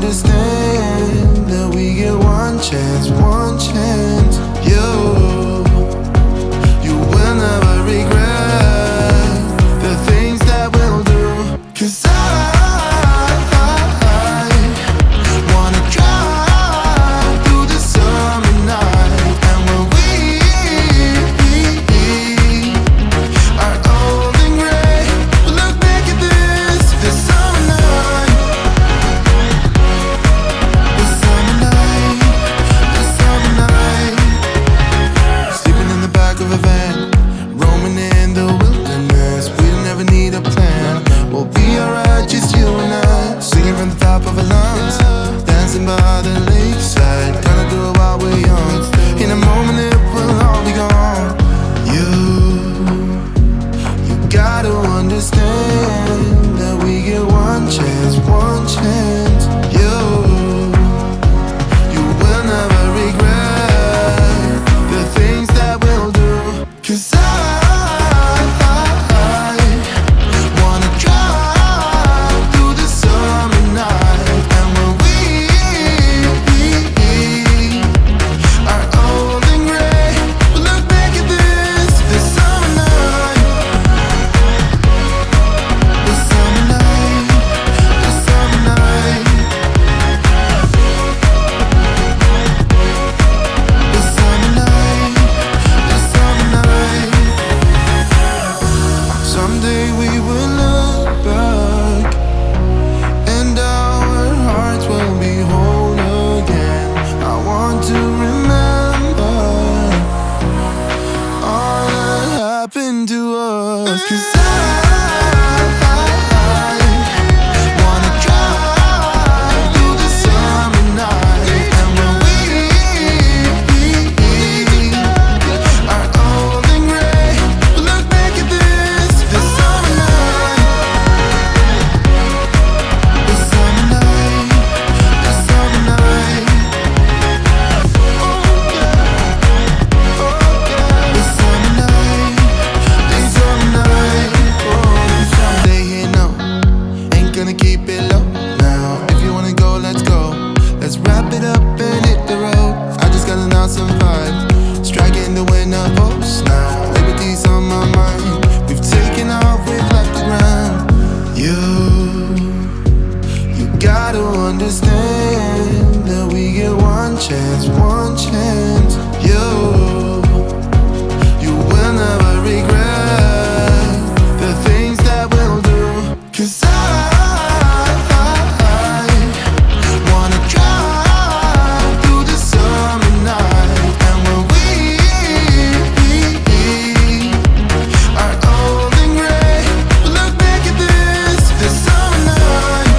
understand that we get one chance, one chance. You will never regret the things that we'll do. 'Cause I wanna drive through the summer night. And when we are old and gray, we'll look back at this summer night. The summer night, the summer night. Sleeping in the back of a van, roaming in the wilderness. We'll never need a plan, we'll be alright, just you and I. Singing from the top of our lungs, dancing by the lakeside. Gonna do it while we're young. In a moment it will all be gone. You gotta understand that we get one chance, one chance. You will never regret the things that we'll do. 'Cause I wanna drive through the summer night. And when we are old and gray, we'll look back at this summer night. The summer night, the summer night. The summer night, the summer night. Someday we will look back and our hearts will be whole again. I want to remember all that happened to us. 'Cause I wanna drive through the summer night. And when we are old and gray, we'll look back at this summer night. The summer night, the summer night. Oh yeah, oh yeah. The summer night, the summer night. Oh, someday here, no, ain't gonna keep it low now. If you wanna go, let's go. Let's wrap it up and hit the road. I just got an awesome vibe, striking the winner post now. Liberty's on my mind. We've taken off, we've left the ground. You gotta understand that we get one chance, one chance. You will never regret the things that we'll do. 'Cause I wanna drive through the summer night. And when we are old and gray, we'll look back at this summer night.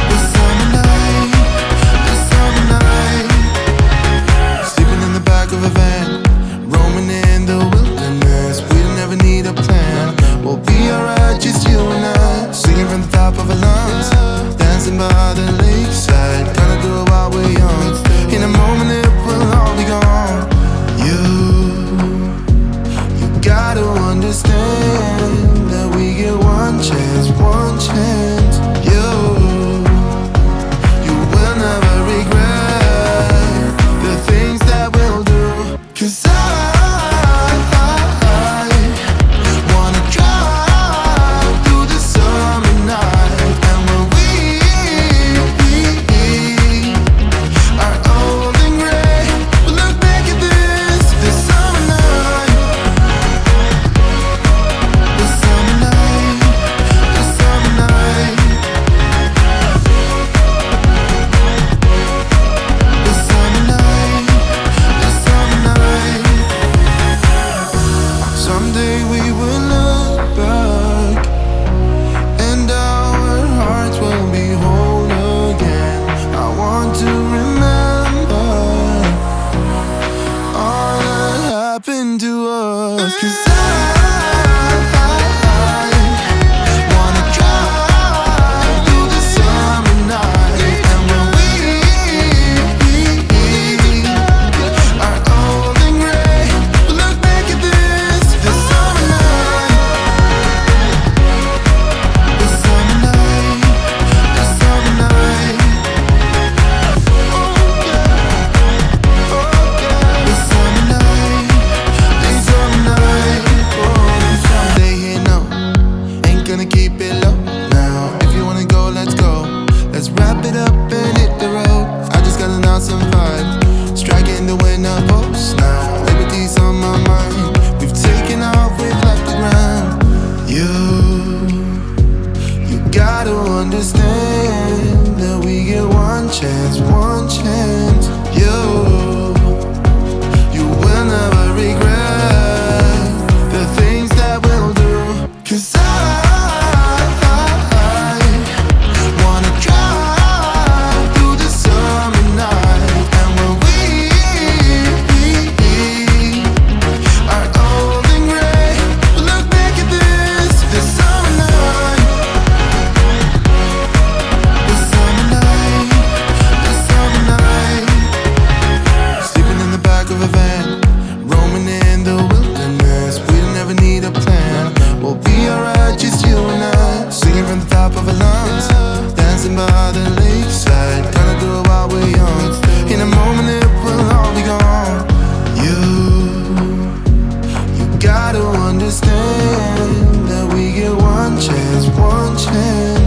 The summer night, the summer night. Sleeping in the back of a van, roaming in the wilderness. We'll never need a plan, we'll be alright, just you and I. Singing from the top of our lungs, dancing by the lakeside. Gonna do it while we're young. In a moment it will all be gone. You gotta understand that we get one chance, one chance. You will never regret the things that we'll do. 'Cause I wanna drive through the summer night. And when we chance, one chance.